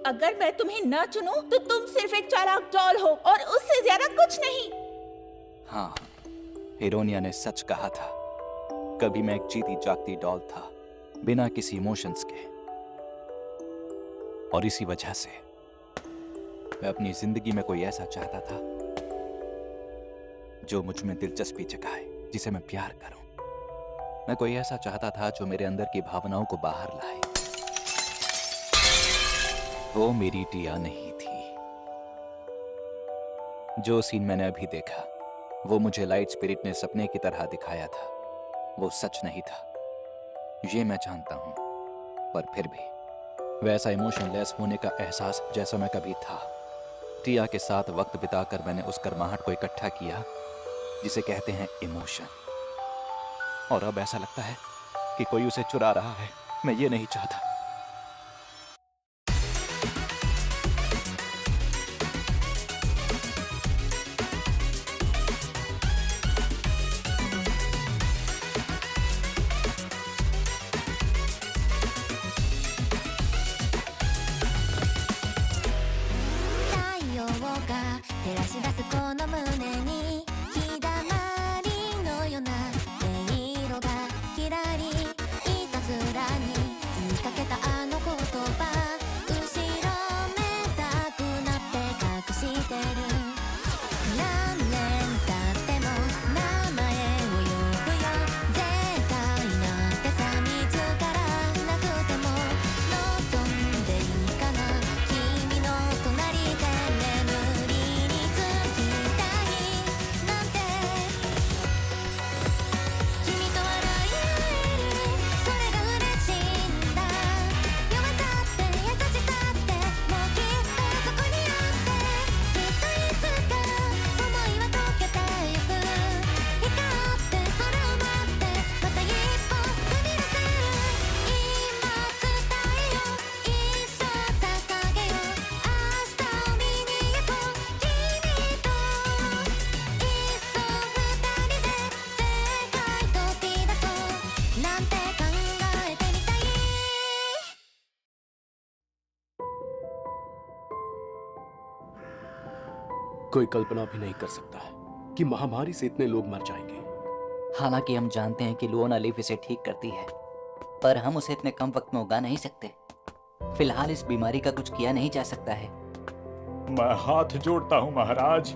अगर मैं तुम्हें न चुनूं तो तुम सिर्फ एक चालाक डॉल हो और उससे ज्यादा कुछ नहीं। हाँ, हिरोनिया ने सच कहा था। कभी मैं एक जीती जागती डॉल था, बिना किसी इमोशंस के। और इसी वजह से मैं अपनी जिंदगी में कोई ऐसा चाहता था जो मुझ में दिलचस्पी जगाए, जिसे मैं प्यार करूं। मैं कोई ऐसा चाहता था जो मेरे अंदर की भावनाओं को बाहर लाए। वो मेरी टिया नहीं थी। जो सीन मैंने अभी देखा, वो मुझे लाइट स्पिरिट ने सपने की तरह दिखाया था। वो सच नहीं था, ये मैं जानता हूं। पर फिर भी वैसा इमोशनलेस होने का एहसास जैसा मैं कभी था। टिया के साथ वक्त बिताकर मैंने उस गर्माहट को इकट्ठा किया जिसे कहते हैं इमोशन। और अब ऐसा लगता है कि कोई उसे चुरा रहा है। मैं ये नहीं चाहता। कोई कल्पना भी नहीं कर सकता है कि महामारी से इतने लोग मर जाएंगे। हालांकि हम जानते हैं कि लुओना लीफ इसे ठीक करती है, पर हम उसे इतने कम वक्त में उगा नहीं सकते। फिलहाल इस बीमारी का कुछ किया नहीं जा सकता है। मैं हाथ जोड़ता हूँ महाराज।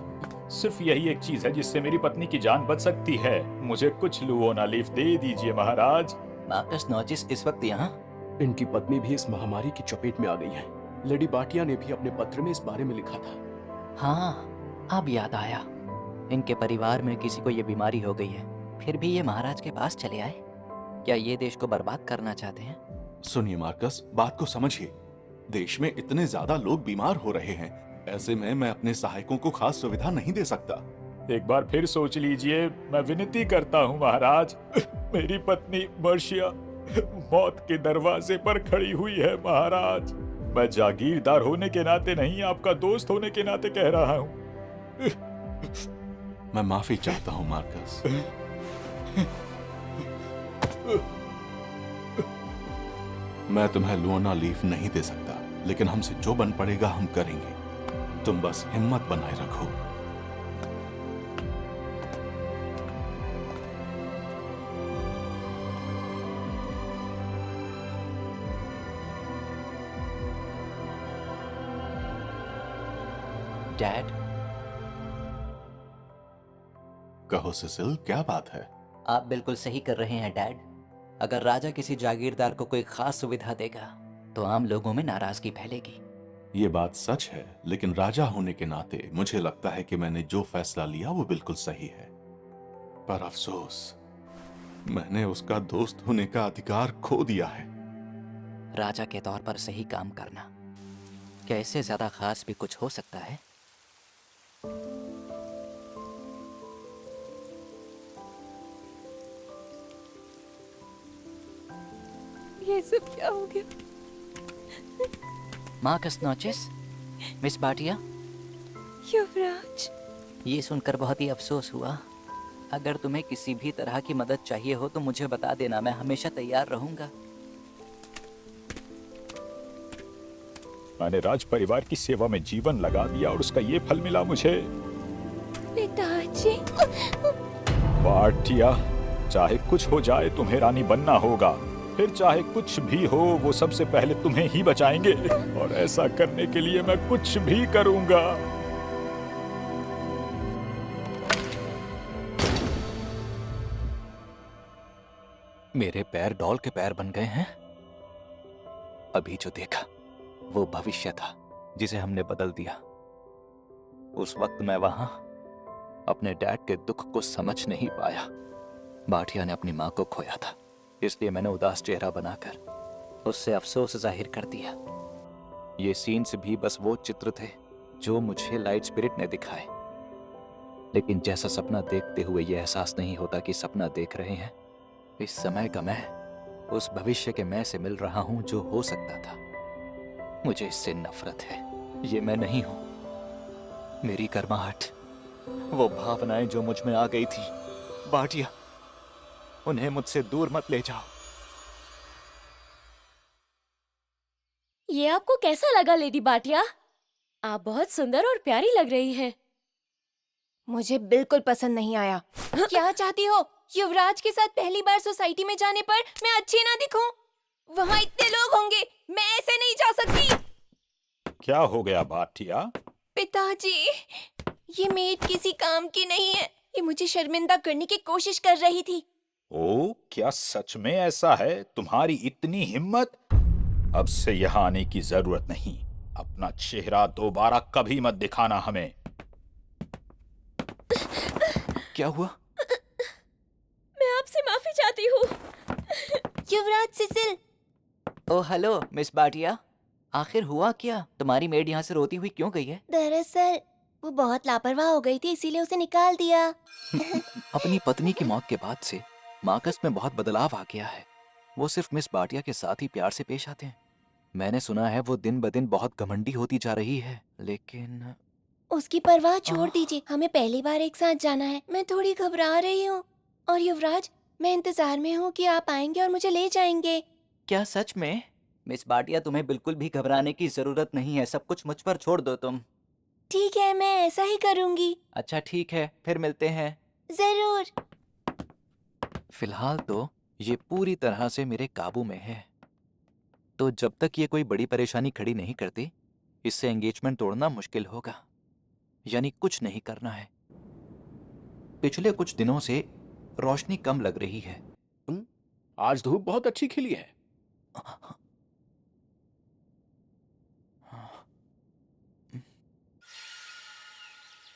सिर्फ यही एक चीज है जिससे मेरी पत्नी की जान बच सकती है। मुझे कुछ लुओना लीफ दे दीजिए महाराज। मार्कस नॉचिस इस वक्त यहाँ? इनकी पत्नी भी इस महामारी की चपेट में आ गई है। लेडी बाटिया ने भी अपने पत्र में इस बारे में लिखा था। हाँ, अब याद आया। इनके परिवार में किसी को ये बीमारी हो गई है, फिर भी ये महाराज के पास चले आए। क्या ये देश को बर्बाद करना चाहते हैं? सुनिए मार्कस, बात को समझिए। देश में इतने ज्यादा लोग बीमार हो रहे हैं, ऐसे में मैं अपने सहायकों को खास सुविधा नहीं दे सकता। एक बार फिर सोच लीजिए। मैं विनती करता हूँ महाराज। मेरी पत्नी मर्शिया मौत के दरवाजे पर खड़ी हुई है महाराज। मैं जागीरदार होने के नाते नहीं, आपका दोस्त होने के नाते कह रहा हूँ। मैं माफी चाहता हूँ मार्कस। मैं तुम्हें लुओना लीफ नहीं दे सकता, लेकिन हमसे जो बन पड़ेगा हम करेंगे। तुम बस हिम्मत बनाए रखो। डैड? कहो सिसिल, क्या बात है? आप बिल्कुल सही कर रहे हैं डैड। अगर राजा किसी जागीरदार को कोई खास सुविधा देगा तो आम लोगों में नाराजगी फैलेगी। ये बात सच है, लेकिन राजा होने के नाते मुझे लगता है कि मैंने जो फैसला लिया वो बिल्कुल सही है। पर अफसोस, मैंने उसका दोस्त होने का अधिकार खो दिया है। राजा के तौर पर सही काम करना, क्या इससे ज्यादा खास भी कुछ हो सकता है? ये सब क्या हो गया? मार्कस नॉचिस, मिस बाटिया। युवराज, ये सुनकर बहुत ही अफसोस हुआ। अगर तुम्हें किसी भी तरह की मदद चाहिए हो तो मुझे बता देना, मैं हमेशा तैयार रहूंगा। मैंने राज परिवार की सेवा में जीवन लगा दिया और उसका ये फल मिला मुझे। पिताजी। बाटिया, चाहे कुछ हो जाए तुम्हें रानी बनना होगा। फिर चाहे कुछ भी हो वो सबसे पहले तुम्हें ही बचाएंगे और ऐसा करने के लिए मैं कुछ भी करूंगा। मेरे पैर डॉल के पैर बन गए हैं। अभी जो देखा वो भविष्य था जिसे हमने बदल दिया। उस वक्त मैं वहां अपने डैड के दुख को समझ नहीं पाया। बाटिया ने अपनी मां को खोया था, इसलिए मैंने उदास चेहरा बनाकर उससे अफसोस जाहिर कर दिया। ये सीन्स भी बस वो चित्र थे जो मुझे लाइट स्पिरिट ने दिखाए, लेकिन जैसा सपना देखते हुए ये एहसास नहीं होता कि सपना देख रहे हैं। इस समय का मैं उस भविष्य के मैं से मिल रहा हूं जो हो सकता था। मुझे इससे नफरत है। ये मैं नहीं हूं। मेरी कर्माहट, वो भावनाएं जो मुझ में आ गई थी, बाटिया, उन्हें मुझसे दूर मत ले जाओ। ये आपको कैसा लगा लेडी बाटिया? आप बहुत सुंदर और प्यारी लग रही हैं। मुझे बिल्कुल पसंद नहीं आया। क्या चाहती हो? युवराज के साथ पहली बार सोसाइटी में जाने पर मैं अच्छी ना दिखूं? वहाँ इतने लोग होंगे, मैं ऐसे नहीं जा सकती। क्या हो गया बाटिया? पिताजी, ये मेड किसी काम की नहीं है। ये मुझे शर्मिंदा करने की कोशिश कर रही थी। ओ, क्या सच में ऐसा है? तुम्हारी इतनी हिम्मत? अब से यहाँ आने की जरूरत नहीं। अपना चेहरा दोबारा कभी मत दिखाना हमें। क्या हुआ? मैं आपसे माफी चाहती हूँ। युवराज सिसिल। ओ हेलो मिस बाटिया, आखिर हुआ क्या? तुम्हारी मेड यहाँ से रोती हुई क्यों गई है? दरअसल वो बहुत लापरवाह हो गई थी, इसीलिए उसे निकाल दिया। अपनी पत्नी की मौत के बाद से मार्कस में बहुत बदलाव आ गया है। वो सिर्फ मिस बाटिया के साथ ही प्यार से पेश आते हैं। मैंने सुना है वो दिन ब दिन बहुत घमंडी होती जा रही है, लेकिन उसकी परवाह छोड़ दीजिए, हमें पहली बार एक साथ जाना है। मैं थोड़ी घबरा रही हूँ। और युवराज, मैं इंतजार में हूँ कि आप आएंगे और मुझे ले जाएंगे। क्या सच में? मिस बाटिया, तुम्हें बिल्कुल भी घबराने की जरूरत नहीं है। सब कुछ मुझ पर छोड़ दो तुम। ठीक है, मैं ऐसा ही करूँगी। अच्छा ठीक है, फिर मिलते हैं। जरूर। फिलहाल तो ये पूरी तरह से मेरे काबू में है। तो जब तक ये कोई बड़ी परेशानी खड़ी नहीं करती, इससे एंगेजमेंट तोड़ना मुश्किल होगा। यानी कुछ नहीं करना है। पिछले कुछ दिनों से रोशनी कम लग रही है। आज धूप बहुत अच्छी खिली है।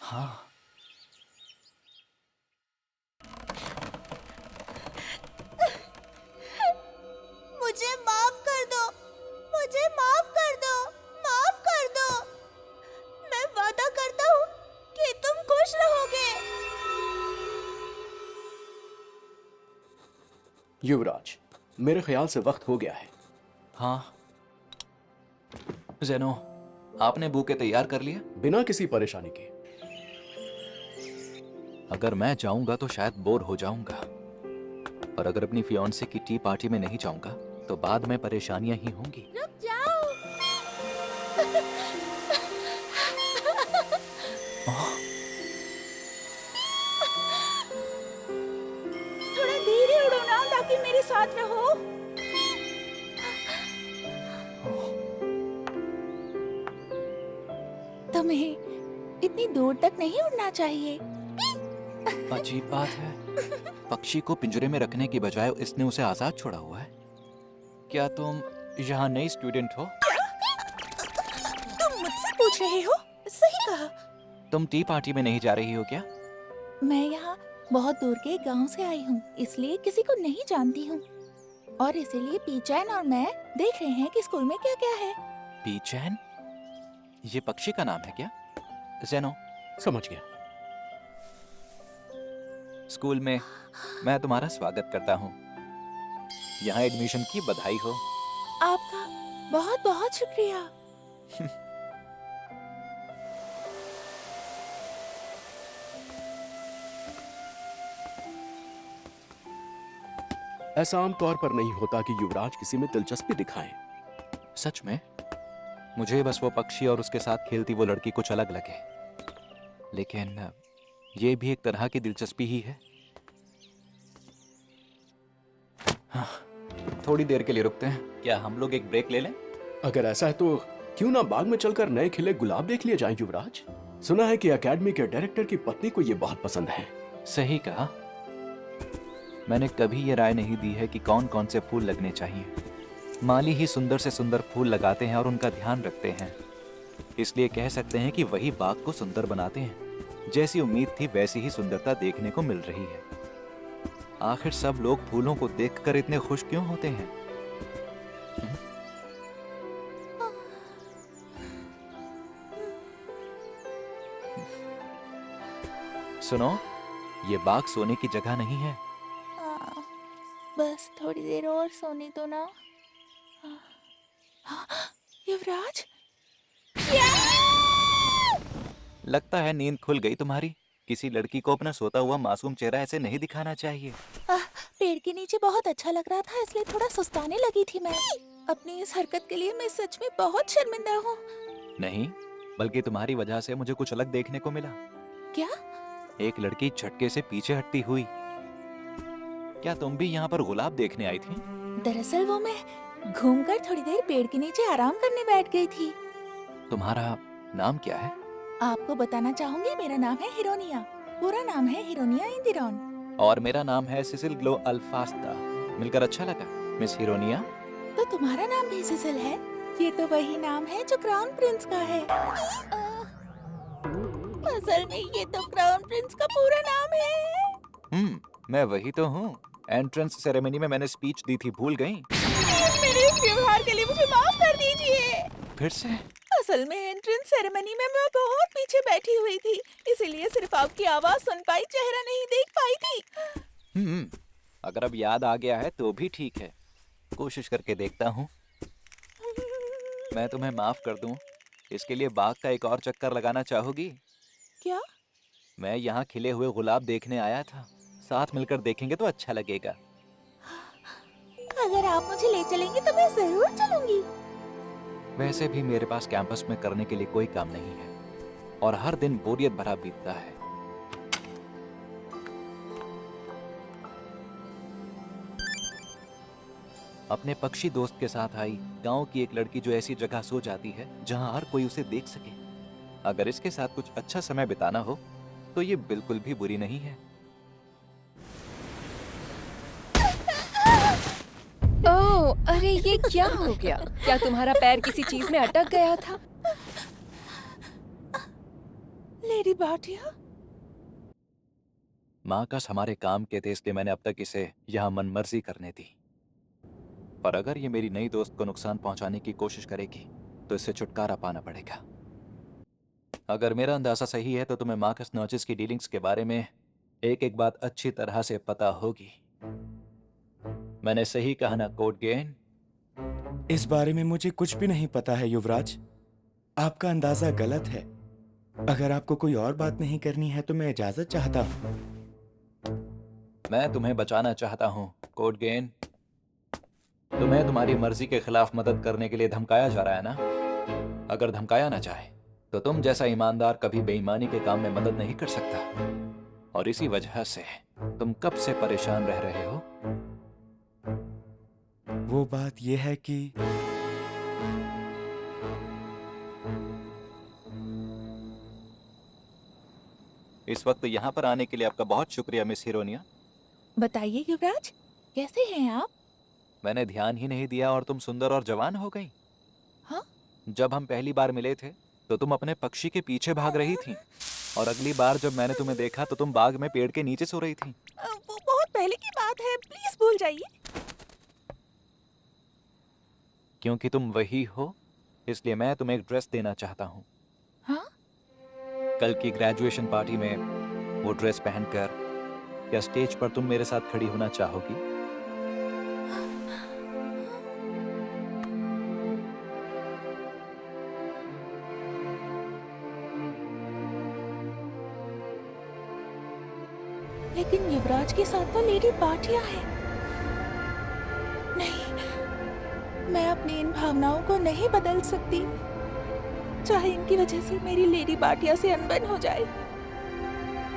हाँ, मुझे माफ कर दो, मुझे माफ कर दो, माफ कर दो। मैं वादा करता हूँ कि तुम खुश रहोगे। युवराज, मेरे ख्याल से वक्त हो गया है। हाँ। जेनो, आपने बूके तैयार कर लिए? बिना किसी परेशानी के। अगर मैं जाऊंगा तो शायद बोर हो जाऊंगा, और अगर अपनी फियांसे की टी पार्टी में नहीं जाऊंगा तो बाद में परेशानियां ही होंगी। रुक जाओ। थोड़ा धीरे उड़ो ना, ताकि मेरे साथ रहो। तुम्हें इतनी दूर तक नहीं उड़ना चाहिए। अजीब बात है, पक्षी को पिंजरे में रखने की बजाय इसने उसे आजाद छोड़ा हुआ है। क्या तुम यहाँ नई स्टूडेंट हो? तुम मुझसे पूछ रहे हो? सही कहा। तुम टी पार्टी में नहीं जा रही हो क्या? मैं यहाँ बहुत दूर के गांव से आई हूँ, इसलिए किसी को नहीं जानती हूँ, और इसीलिए पीचैन और मैं देख रहे हैं कि स्कूल में क्या क्या है। पीचैन? ये पक्षी का नाम है क्या? जेनो, समझ गया। स्कूल में मैं तुम्हारा स्वागत करता हूँ। यहाँ एडमिशन की बधाई हो। आपका बहुत बहुत शुक्रिया। ऐसा आम तौर पर नहीं होता कि युवराज किसी में दिलचस्पी दिखाएं। सच में? मुझे बस वो पक्षी और उसके साथ खेलती वो लड़की कुछ अलग लगे, लेकिन ये भी एक तरह की दिलचस्पी ही है। हाँ, थोड़ी देर के लिए रुकते हैं। क्या हम लोग एक ब्रेक ले लें? अगर ऐसा है तो क्यों ना बाग में चलकर नए खिले गुलाब देख लिए जाएं युवराज। सुना है कि एकेडमी के डायरेक्टर की पत्नी को ये बहुत पसंद है। सही कहा। मैंने कभी ये राय नहीं दी है कि कौन कौन से फूल लगने चाहिए। माली ही सुंदर से सुंदर फूल लगाते हैं और उनका ध्यान रखते हैं, इसलिए कह सकते हैं कि वही बाग को सुंदर बनाते हैं। जैसी उम्मीद थी वैसी ही सुंदरता देखने को मिल रही है। आखिर सब लोग फूलों को देखकर इतने खुश क्यों होते हैं? सुनो, ये बाग सोने की जगह नहीं है। बस थोड़ी देर और सोने दो ना। युवराज, लगता है नींद खुल गई तुम्हारी। किसी लड़की को अपना सोता हुआ मासूम चेहरा ऐसे नहीं दिखाना चाहिए। पेड़ के नीचे बहुत अच्छा लग रहा था, इसलिए थोड़ा सुस्ताने लगी थी मैं। अपनी इस हरकत के लिए मैं सच में बहुत शर्मिंदा हूँ। नहीं, बल्कि तुम्हारी वजह से मुझे कुछ अलग देखने को मिला। क्या? एक लड़की झटके से पीछे हटती हुई। क्या तुम भी यहाँ पर गुलाब देखने आई थी? दरअसल वो मैं घूमकर थोड़ी देर पेड़ के नीचे आराम करने बैठ गई थी। तुम्हारा नाम क्या है? आपको बताना चाहूंगी, मेरा नाम है हिरोनिया। पूरा नाम है हिरोनिया इंदिरॉन। और मेरा नाम है सिसिल ग्लो अल्फास्ता। मिलकर अच्छा लगा मिस हिरोनिया। तो तुम्हारा नाम भी सिसिल है? ये तो वही नाम है जो क्राउन प्रिंस का है। असल में ये तो क्राउन प्रिंस का पूरा नाम है। मैं वही तो हूँ। एंट्रेंस सेरेमनी में मैंने स्पीच दी थी, भूल गई? मेरे इस व्यवहार के लिए मुझे माफ कर दीजिए। फिर से? असल में एंट्रेंस सेरेमनी में मैं बहुत पीछे बैठी हुई थी, इसीलिए सिर्फ आपकी आवाज सुन पाई, चेहरा नहीं देख पाई थी। अगर अब याद आ गया है तो भी ठीक है, कोशिश करके देखता हूँ। मैं तुम्हें माफ कर दूं। इसके लिए बाग का एक और चक्कर लगाना चाहोगी? क्या? मैं यहाँ खिले हुए गुलाब देखने आया था। साथ मिलकर देखेंगे तो अच्छा लगेगा। अगर आप मुझे ले चलेंगे तो मैं जरूर चलूंगी। वैसे भी मेरे पास कैंपस में करने के लिए कोई काम नहीं है और हर दिन बोरियत भरा बीतता है। अपने पक्षी दोस्त के साथ आई गांव की एक लड़की जो ऐसी जगह सो जाती है जहां हर कोई उसे देख सके। अगर इसके साथ कुछ अच्छा समय बिताना हो तो ये बिल्कुल भी बुरी नहीं है। ओह, अरे ये क्या हो गया? क्या तुम्हारा पैर किसी चीज में अटक गया था? लेडी बाटिया, मार्कस हमारे काम के थे, इसलिए मैंने अब तक इसे यहाँ मनमर्जी करने दी। पर अगर ये मेरी नई दोस्त को नुकसान पहुंचाने की कोशिश करेगी तो इससे छुटकारा पाना पड़ेगा। अगर मेरा अंदाजा सही है तो तुम्हें मार्कस नॉचिस की डीलिंग्स के बारे में एक एक बात अच्छी तरह से पता होगी। मैंने सही कहा ना कोड गेन? इस बारे में मुझे कुछ भी नहीं पता है युवराज। आपका अंदाजा गलत है। अगर आपको कोई और बात नहीं करनी है तो मैं इजाजत चाहता हूँ। मैं तुम्हें बचाना चाहता हूँ कोड गेन। तुम्हें तुम्हारी मर्जी के खिलाफ मदद करने के लिए धमकाया जा रहा है ना? अगर धमकाया ना जाए तो तुम जैसा ईमानदार कभी बेईमानी के काम में मदद नहीं कर सकता, और इसी वजह से तुम कब से परेशान रह रहे हो। वो बात यह है कि इस वक्त यहाँ पर आने के लिए आपका बहुत शुक्रिया मिस हिरोनिया। बताइए युवराज, कैसे हैं आप? मैंने ध्यान ही नहीं दिया और तुम सुंदर और जवान हो गई। हाँ? जब हम पहली बार मिले थे तो तुम अपने पक्षी के पीछे भाग रही थी, और अगली बार जब मैंने तुम्हें देखा तो तुम बाग में पेड़ के नीचे सो रही थी। वो बहुत पहले की बात है, प्लीज भूल जाइए। क्योंकि तुम वही हो इसलिए मैं तुम्हें एक ड्रेस देना चाहता हूँ। हाँ? कल की ग्रेजुएशन पार्टी में वो ड्रेस पहनकर क्या स्टेज पर तुम मेरे साथ खड़ी होना चाहोगी? लेकिन युवराज के साथ तो लेडी बाटिया है। नहीं, मैं अपनी इन भावनाओं को नहीं बदल सकती। चाहे इनकी वजह से मेरी लेडी बाटिया से अनबन हो जाए।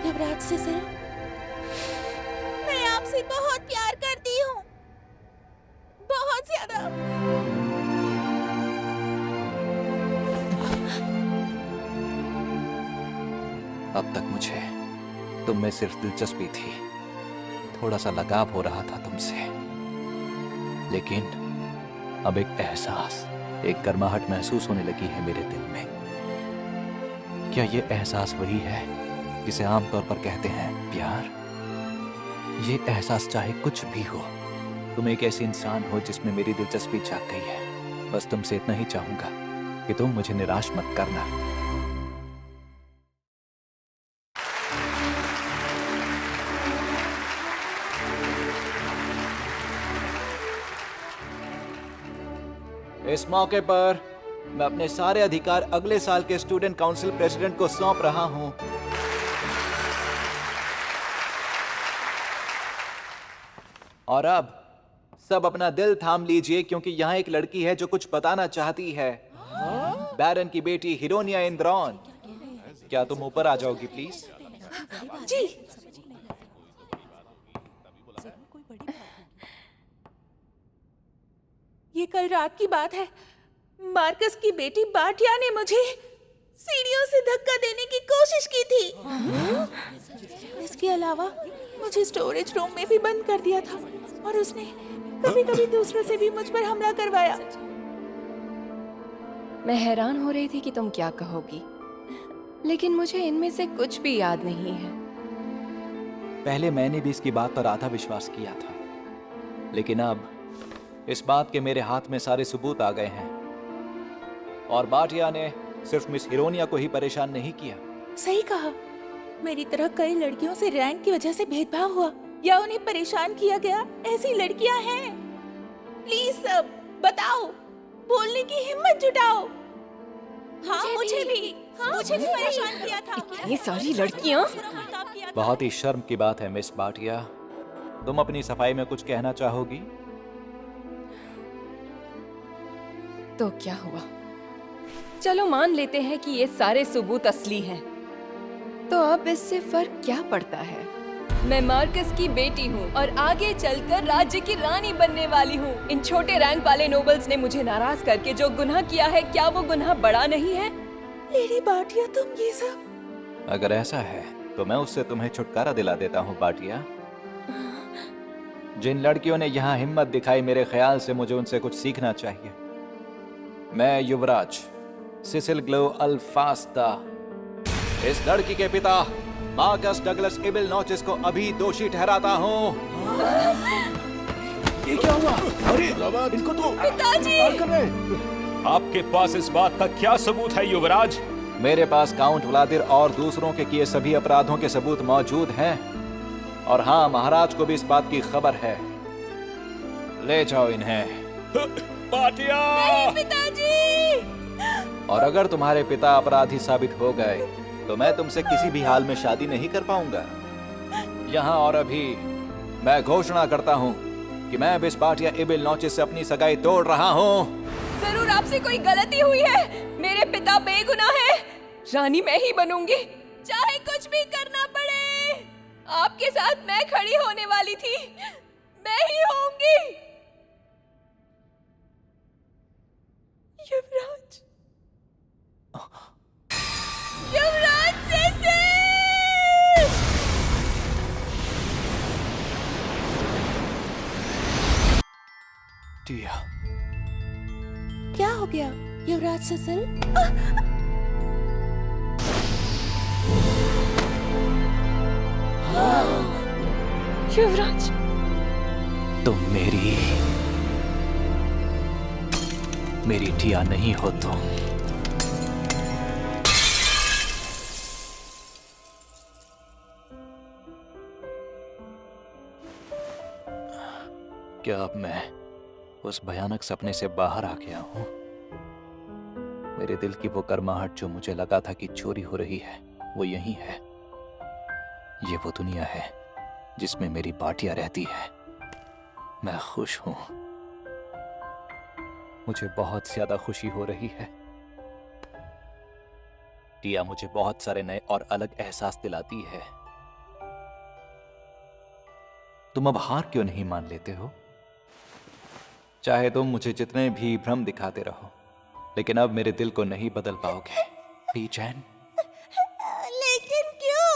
युवराज सिसिल, मैं आपसे बहुत प्यार करती हूँ, बहुत ज्यादा। अब तक मुझे तुम में सिर्फ दिलचस्पी थी, थोड़ा सा लगाव हो रहा था तुमसे, लेकिन अब एक एहसास, एक गर्माहट महसूस होने लगी है मेरे दिल में। क्या ये एहसास वही है जिसे आमतौर पर कहते हैं प्यार? ये एहसास चाहे कुछ भी हो, तुम एक ऐसे इंसान हो जिसमें मेरी दिलचस्पी जाग गई है। बस तुमसे इतना ही चाहूंगा कि तुम मुझे निराश मत करना। इस मौके पर मैं अपने सारे अधिकार अगले साल के स्टूडेंट काउंसिल प्रेसिडेंट को सौंप रहा हूं। और अब सब अपना दिल थाम लीजिए, क्योंकि यहां एक लड़की है जो कुछ बताना चाहती है। बैरन की बेटी हिरोनिया इंद्रॉन, क्या तुम ऊपर आ जाओगी प्लीज? जी। ये कल रात की बात है। मार्कस की बेटी बाटिया ने मुझे सीढ़ियों से धक्का देने की कोशिश की थी। इसके अलावा मुझे स्टोरेज रूम में भी बंद कर दिया था और उसने कभी-कभी दूसरों से भी मुझ पर हमला करवाया। मैं हैरान हो रही थी कि तुम क्या कहोगी, लेकिन मुझे इनमें से कुछ भी याद नहीं है। पहले मैंने भी इसकी बात पर आधा विश्वास किया था, लेकिन अब इस बात के मेरे हाथ में सारे सबूत आ गए हैं। और बाटिया ने सिर्फ मिस हिरोनिया को ही परेशान नहीं किया। सही कहा, मेरी तरह कई लड़कियों से रैंक की वजह से भेदभाव हुआ या उन्हें परेशान किया गया। ऐसी लड़कियां हैं। प्लीज सब बताओ, बोलने की हिम्मत जुटाओ। हाँ, मुझे भी परेशान किया था। ये सारी लड़कियां। बहुत ही शर्म की बात है मिस बाटिया। तुम अपनी सफाई में कुछ कहना चाहोगी? तो क्या हुआ? चलो मान लेते हैं कि ये सारे सबूत असली हैं। तो अब इससे फर्क क्या पड़ता है? मैं मार्कस की बेटी हूँ और आगे चलकर राज्य की रानी बनने वाली हूँ। इन छोटे रैंक वाले नोबल्स ने मुझे नाराज करके जो गुनाह किया है, क्या वो गुनाह बड़ा नहीं है? लेडी बाटिया, तुम ये सब। अगर ऐसा है तो मैं उससे तुम्हें छुटकारा दिला देता हूँ बाटिया। जिन लड़कियों ने यहाँ हिम्मत दिखाई, मेरे ख्याल से मुझे उनसे कुछ सीखना चाहिए। मैं युवराज सिसिल ग्लो अल्फास्ता, इस लड़की के पिता मार्कस डगलस इबिल नोचिस को अभी दोषी ठहराता हूँ। ये क्या हुआ? अरे इनको तो पिताजी! आपके पास इस बात का क्या सबूत है युवराज? मेरे पास काउंट व्लादिर और दूसरों के किए सभी अपराधों के सबूत मौजूद हैं। और हाँ, महाराज को भी इस बात की खबर है। ले जाओ इन्हें। बाटिया! नहीं पिताजी! और अगर तुम्हारे पिता अपराधी साबित हो गए तो मैं तुमसे किसी भी हाल में शादी नहीं कर पाऊंगा। यहाँ और अभी मैं घोषणा करता हूँ कि मैं बिस बाटिया इबिल नोचिस से अपनी सगाई तोड़ रहा हूँ। जरूर आपसे कोई गलती हुई है। मेरे पिता बेगुनाह है। रानी मैं ही बनूंगी, चाहे कुछ भी करना पड़े। आपके साथ मैं खड़ी होने वाली थी, मैं ही होंगी। युवराज, युवराज सिसिल! टिया, क्या हो गया युवराज सिसिल? युवराज, तुम मेरी टिया नहीं हो तुम। क्या अब मैं उस भयानक सपने से बाहर आ गया हूं? मेरे दिल की वो गर्माहट जो मुझे लगा था कि चोरी हो रही है, वो यही है। ये वो दुनिया है जिसमें मेरी बाटिया रहती है। मैं खुश हूं, मुझे बहुत ज्यादा खुशी हो रही है। आइडिया मुझे बहुत सारे नए और अलग एहसास दिलाती है। तुम अब हार क्यों नहीं मान लेते हो? चाहे तुम मुझे जितने भी भ्रम दिखाते रहो, लेकिन अब मेरे दिल को नहीं बदल पाओगे। बेचैन, लेकिन क्यों?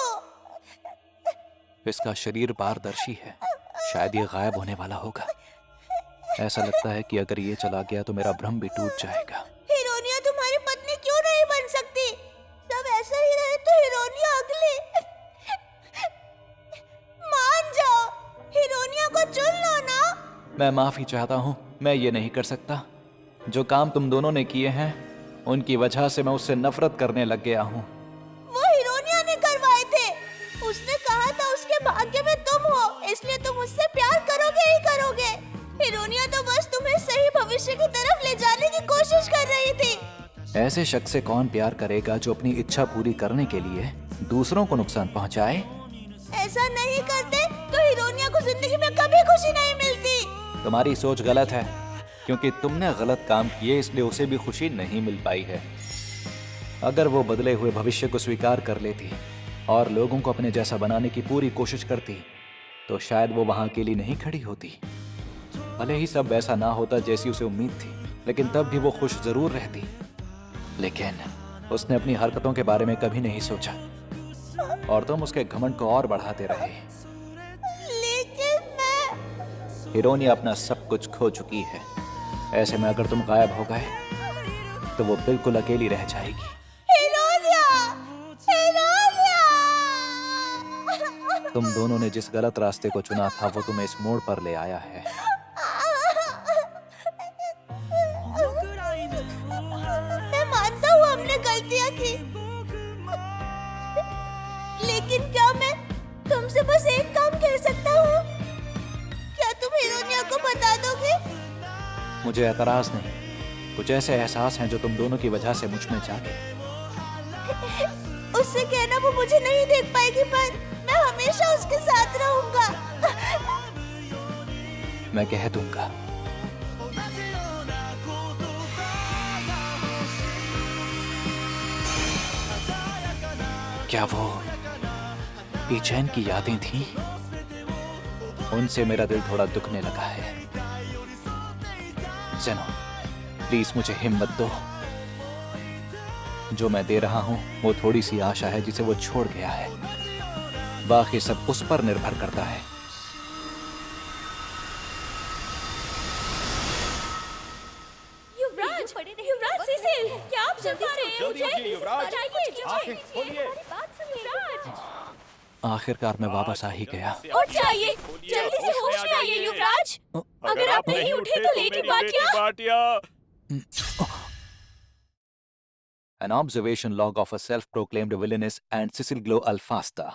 इसका शरीर पारदर्शी है, शायद ये गायब होने वाला होगा। ऐसा लगता है कि अगर ये चला गया तो मेरा भ्रम भी टूट जाएगा। हिरोनिया तुम्हारी पत्नी क्यों नहीं बन सकती? सब ऐसा ही रहे तो हिरोनिया अगली। मान जाओ, हिरोनिया को चुन लो ना। मैं माफी चाहता हूँ, मैं ये नहीं कर सकता। जो काम तुम दोनों ने किए हैं उनकी वजह से मैं उससे नफरत करने लग गया हूँ। वो हिरोनिया ने करवाए थे। उसने कहा था उसके भाग्य में तुम हो, इसलिए तुम उससे प्यार करोगे ही करोगे। हिरोनिया तो बस तुम्हें सही भविष्य की तरफ ले जाने की कोशिश कर रही थी। ऐसे शख्स से कौन प्यार करेगा जो अपनी इच्छा पूरी करने के लिए दूसरों को नुकसान पहुंचाए? ऐसा नहीं करते तो हिरोनिया को जिंदगी में कभी खुशी नहीं मिलती। तुम्हारी सोच गलत है, क्योंकि तुमने गलत काम किए इसलिए उसे भी खुशी नहीं मिल पाई है। अगर वो बदले हुए भविष्य को स्वीकार कर लेती और लोगों को अपने जैसा बनाने की पूरी कोशिश करती तो शायद वो वहां अकेली नहीं खड़ी होती। भले ही सब ऐसा ना होता जैसी उसे उम्मीद थी, लेकिन तब भी वो खुश जरूर रहती। लेकिन उसने अपनी हरकतों के बारे में कभी नहीं सोचा और तुम उसके घमंड को और बढ़ाते रहे। लेकिन मैं... हिरोनिया अपना सब कुछ खो चुकी है। ऐसे में अगर तुम गायब हो गए तो वो बिल्कुल अकेली रह जाएगी। हिरोनिया! हिरोनिया! तुम दोनों ने जिस गलत रास्ते को चुना था वो तुम्हें इस मोड़ पर ले आया है। मैं मानता हूँ हमने गलतियाँ की, लेकिन क्या मैं तुमसे बस एक काम कह सकता हूँ? क्या तुम हिरोनिया को बता दोगे? मुझे एतराज नहीं, कुछ ऐसे एहसास हैं जो तुम दोनों की वजह से मुझ में जागे। उससे कहना वो मुझे नहीं देख पाएगी, पर मैं हमेशा उसके साथ रहूंगा। मैं कह दूंगा। क्या वो बेचैन की यादें थीं? उनसे मेरा दिल थोड़ा दुखने लगा है। जेनो, प्लीज मुझे हिम्मत दो। जो मैं दे रहा हूं वो थोड़ी सी आशा है जिसे वो छोड़ गया है। बाकी सब उस पर निर्भर करता है। युवराज, युवराज सीसिल, क्या आप सुन पा रहे हैं मुझे? युवराज, आंखें खोलिए। आखिरकार मैं वापस आ ही गया। उठ जाइए, जल्दी से होश में आइए युवराज। अगर आप नहीं उठे तो lady Bhatia. An observation log of a self-proclaimed villainess and Cecil Glow Alfasta.